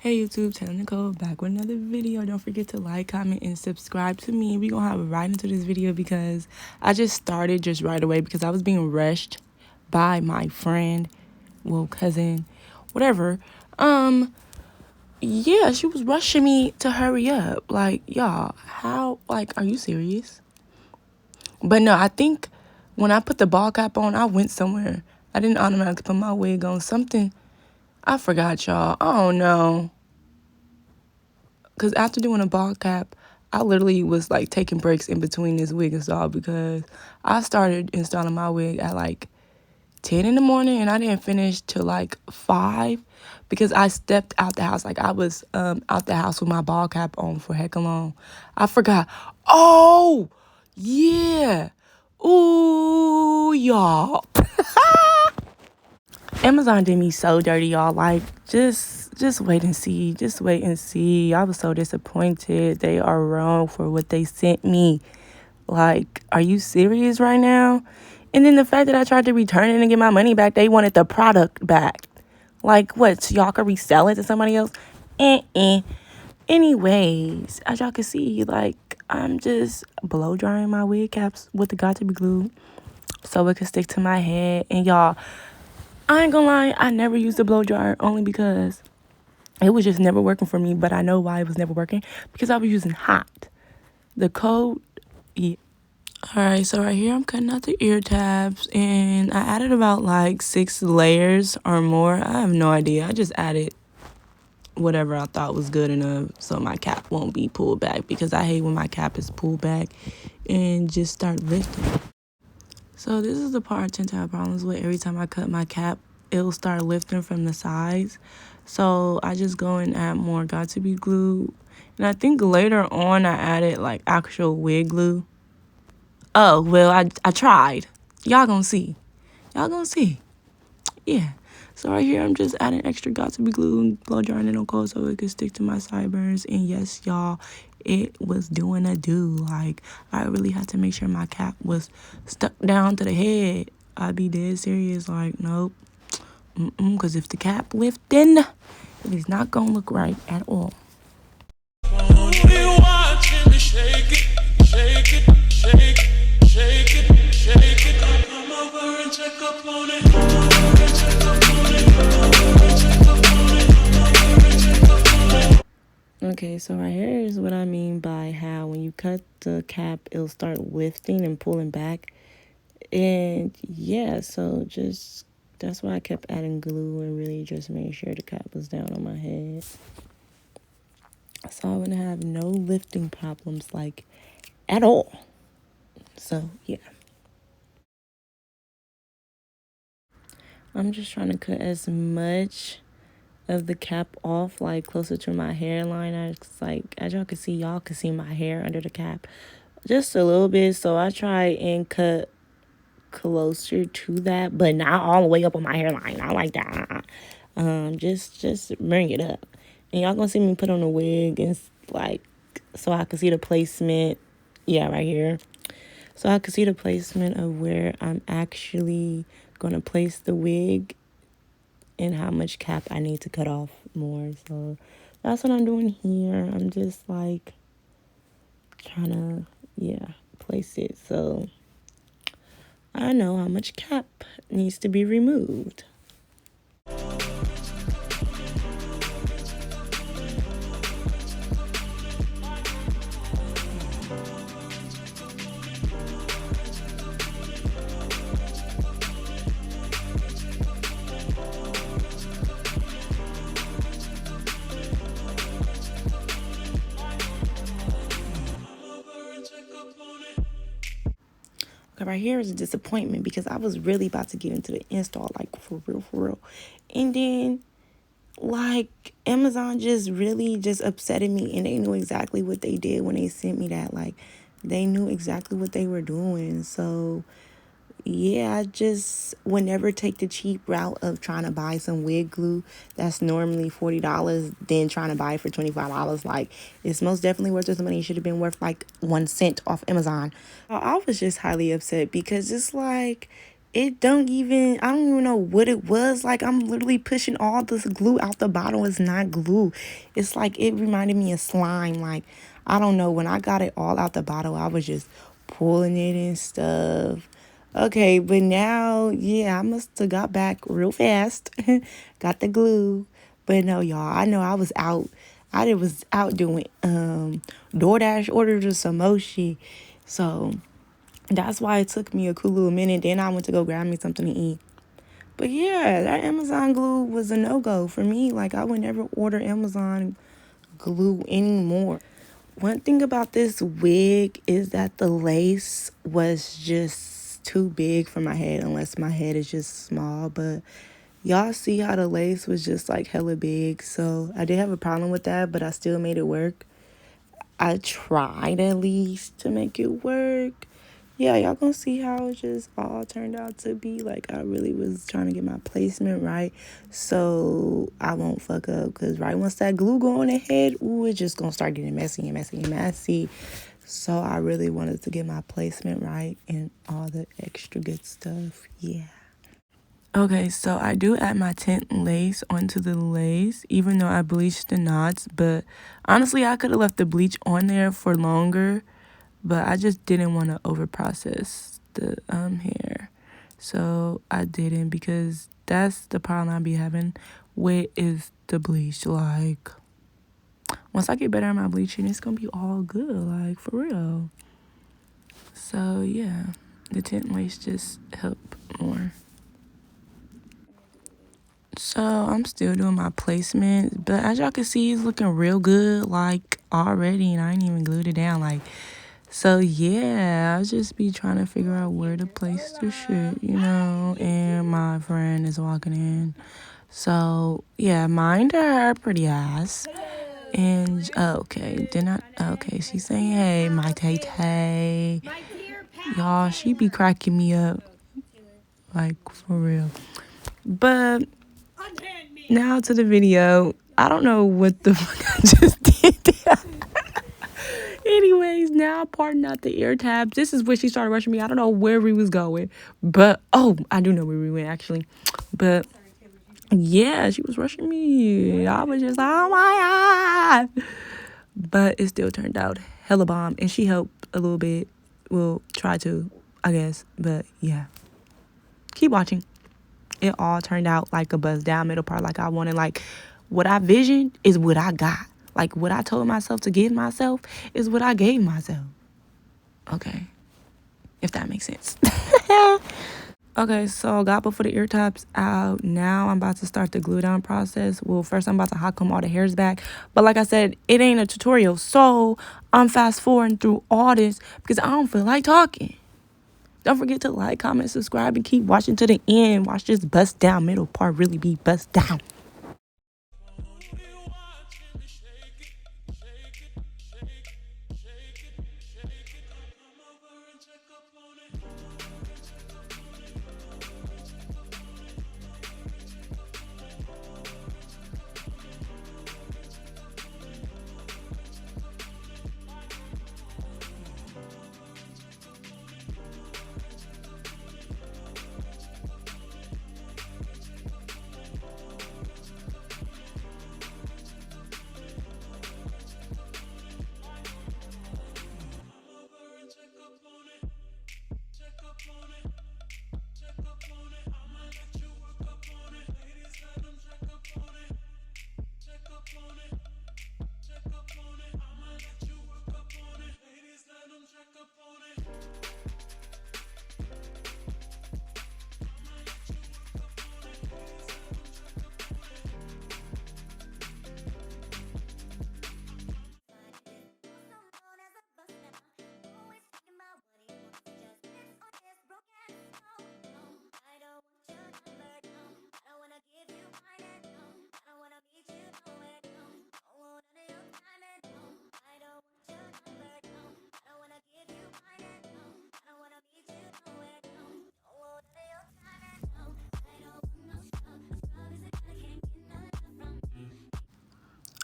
Hey YouTube, Taylor Nicole back with another video. Don't forget to like, comment, and subscribe to me. We're gonna hop right into this video because I just started just right away because I was being rushed by my friend, well, cousin, whatever. Yeah, she was rushing me to hurry up. Like, y'all, how, like, are you serious? But no, I think when I put the ball cap on, I went somewhere. I didn't automatically put my wig on. Something, I forgot, y'all. I don't know. Because after doing a ball cap, I literally was like taking breaks in between this wig install because I started installing my wig at like 10 in the morning and I didn't finish till like 5 because I stepped out the house. Like I was out the house with my ball cap on for heck long. I forgot. Oh, yeah. Ooh, y'all. Amazon did me so dirty, y'all. Like, just wait and see. Just wait and see. I was so disappointed. They are wrong for what they sent me. Like, are you serious right now? And then the fact that I tried to return it and get my money back, they wanted the product back. Like, what? So y'all could resell it to somebody else? Anyways, as y'all can see, like, I'm just blow drying my wig caps with the Got2b glue so it can stick to my head. And y'all, I ain't gonna lie, I never used a blow dryer only because it was just never working for me. But I know why it was never working, because I was using hot. The cold, yeah. Alright, so right here I'm cutting out the ear tabs and I added about like 6 layers or more. I have no idea. I just added whatever I thought was good enough so my cap won't be pulled back, because I hate when my cap is pulled back and just start lifting. So this is the part I tend to have problems with. Every time I cut my cap, it'll start lifting from the sides. So I just go and add more Got2b glue. And I think later on I added like actual wig glue. Oh, well, I tried. Y'all gonna see. Y'all gonna see. Yeah. So right here, I'm just adding extra Got2b glue and blow drying it on cold so it can stick to my sideburns. And yes, y'all, it was doing a do. Like, I really had to make sure my cap was stuck down to the head. I'd be dead serious. Like, nope. Because if the cap lifting, it is not gonna look right at all. Okay, so right here is what I mean by how when you cut the cap, it'll start lifting and pulling back. And yeah, so just that's why I kept adding glue and really just made sure the cap was down on my head. So I wouldn't have no lifting problems, like, at all. So yeah. I'm just trying to cut as much of the cap off, like closer to my hairline. As y'all can see my hair under the cap just a little bit. So I try and cut closer to that, but not all the way up on my hairline. Not like that. Just bring it up. And y'all gonna see me put on a wig and like, so I can see the placement. Yeah, right here. So I can see the placement of where I'm actually gonna place the wig and how much cap I need to cut off more. So that's what I'm doing here. I'm just like trying to, yeah, place it so I know how much cap needs to be removed. Right here is a disappointment because I was really about to get into the install, like for real. And then like Amazon just really just upsetted me, and they knew exactly what they did when they sent me that. Like they knew exactly what they were doing. So yeah, I just would never take the cheap route of trying to buy some wig glue that's normally $40, then trying to buy it for $25. Like, it's most definitely worth the money. It should have been worth like 1 cent off Amazon. I was just highly upset because it's like, it don't even, I don't even know what it was. Like, I'm literally pushing all this glue out the bottle. It's not glue. It's like, it reminded me of slime. Like, I don't know. When I got it all out the bottle, I was just pulling it and stuff. Okay, but now, yeah, I must have got back real fast. Got the glue. But no, y'all, I know I was out. I was out doing DoorDash orders or some more shit. So that's why it took me a cool little minute. Then I went to go grab me something to eat. But yeah, that Amazon glue was a no-go for me. Like, I would never order Amazon glue anymore. One thing about this wig is that the lace was just too big for my head, unless my head is just small. But y'all see how the lace was just like hella big. So I did have a problem with that, but I still made it work. I tried at least to make it work. Yeah, y'all gonna see how it just all turned out to be. Like, I really was trying to get my placement right so I won't fuck up. Because right once that glue go on the head, ooh, it's just gonna start getting messy and messy and messy. So I really wanted to get my placement right and all the extra good stuff. Yeah. Okay, so I do add my tint lace onto the lace, even though I bleached the knots. But honestly, I could have left the bleach on there for longer, but I just didn't want to over process the hair. So I didn't, because that's the problem I be having with is the bleach. Like, once I get better at my bleaching, it's gonna be all good, like, for real. So yeah, the tint lace just help more. So I'm still doing my placement, but as y'all can see, it's looking real good, like, already, and I ain't even glued it down. Like, so yeah, I'll just be trying to figure out where to place the shit, you know. And my friend is walking in, so yeah, mind her pretty ass. And okay, okay, she's saying hey, my tay, y'all. She be cracking me up, like, for real. But now to the video. I don't know what the fuck I just did. Anyways, now parting out the ear tabs. This is where she started rushing me. I don't know where we was going, but oh, I do know where we went actually. But yeah, she was rushing me. I was just like, oh my god. But it still turned out hella bomb, and she helped a little bit. We'll try to, I guess. But yeah, keep watching. It all turned out like a buzz down middle part, like I wanted. Like, what I visioned is what I got. Like, what I told myself to give myself is what I gave myself. Okay, if that makes sense. Okay, so got both of the ear tops out. Now I'm about to start the glue down process. Well, first I'm about to hot comb all the hairs back. But like I said, it ain't a tutorial, so I'm fast forwarding through all this because I don't feel like talking. Don't forget to like, comment, subscribe, and keep watching to the end. Watch this bust down middle part really be bust down.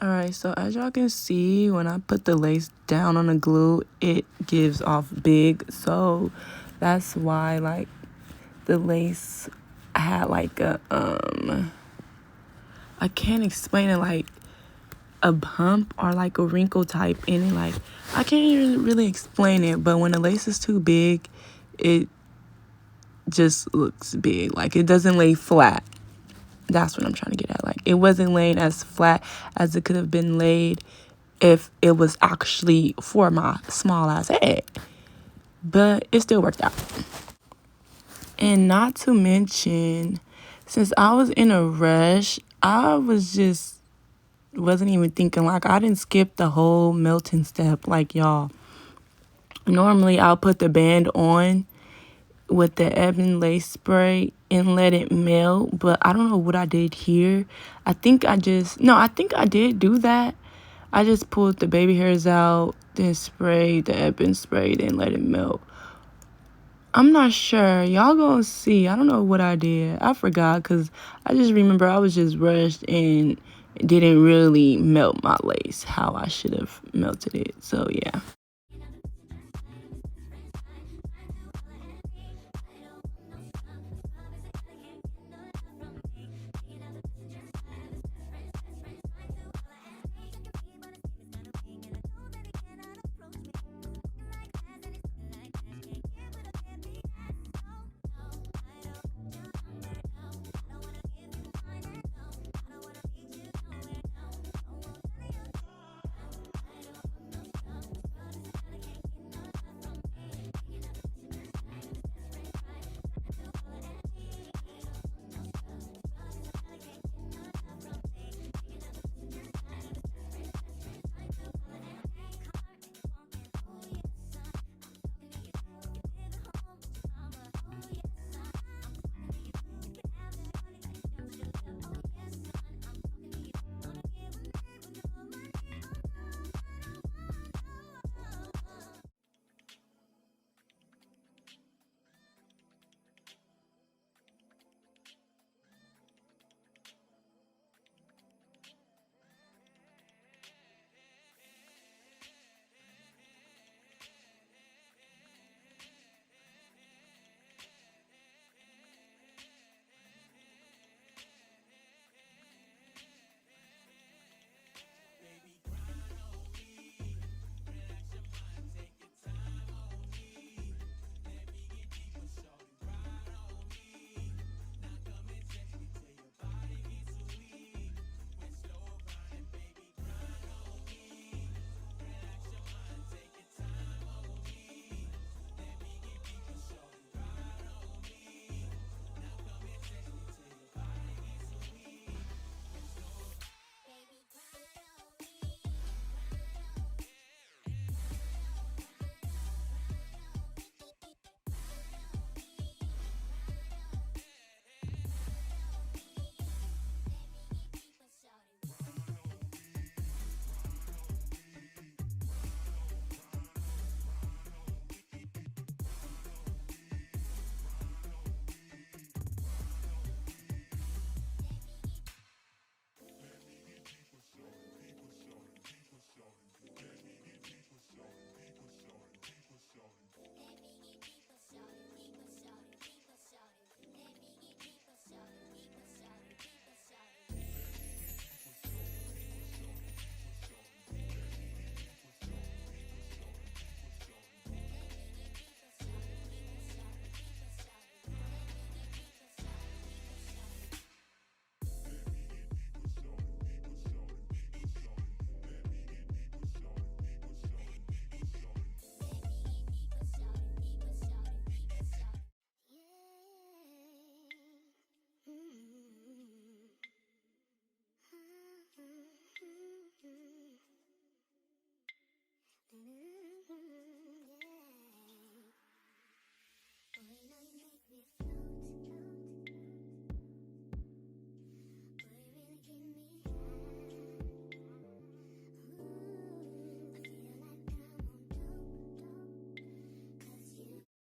Alright, so as y'all can see, when I put the lace down on the glue, it gives off big. So that's why, like, the lace had like a I can't explain it, like a bump or like a wrinkle type in it. Like, I can't even really explain it, but when the lace is too big, it just looks big. Like, it doesn't lay flat. That's what I'm trying to get at. Like, it wasn't laying as flat as it could have been laid if it was actually for my small ass head. But it still worked out. And not to mention, since I was in a rush, I wasn't even thinking. Like, I didn't skip the whole melting step. Like, y'all, normally I'll put the band on with the Ebon lace spray and let it melt, but I don't know what I did here. I think I did do that. I just pulled the baby hairs out, then sprayed the Ebon spray, then let it melt. I'm not sure. Y'all gonna see. I don't know what I did. I forgot, because I just remember I was just rushed and didn't really melt my lace how I should have melted it. So, yeah.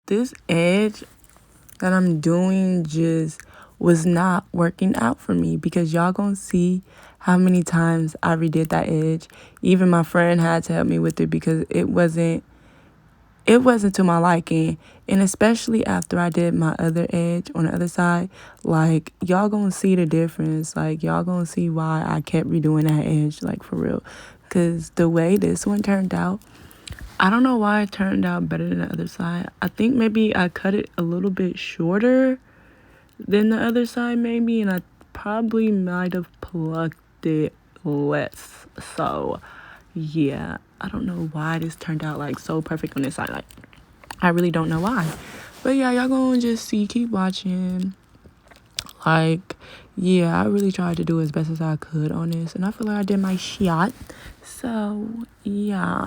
This edge that I'm doing just was not working out for me, because y'all gonna see how many times I redid that edge. Even my friend had to help me with it, because it wasn't it wasn't to my liking. And especially after I did my other edge on the other side, like, y'all gonna see the difference. Like, y'all gonna see why I kept redoing that edge, like, for real. Because the way this one turned out, I don't know why it turned out better than the other side. I think maybe I cut it a little bit shorter than the other side, maybe. And I probably might have plucked it less. So, yeah. I don't know why this turned out, like, so perfect on this side. Like, I really don't know why. But yeah, y'all gonna just see, keep watching. Like, yeah, I really tried to do as best as I could on this, and I feel like I did my shot. So yeah.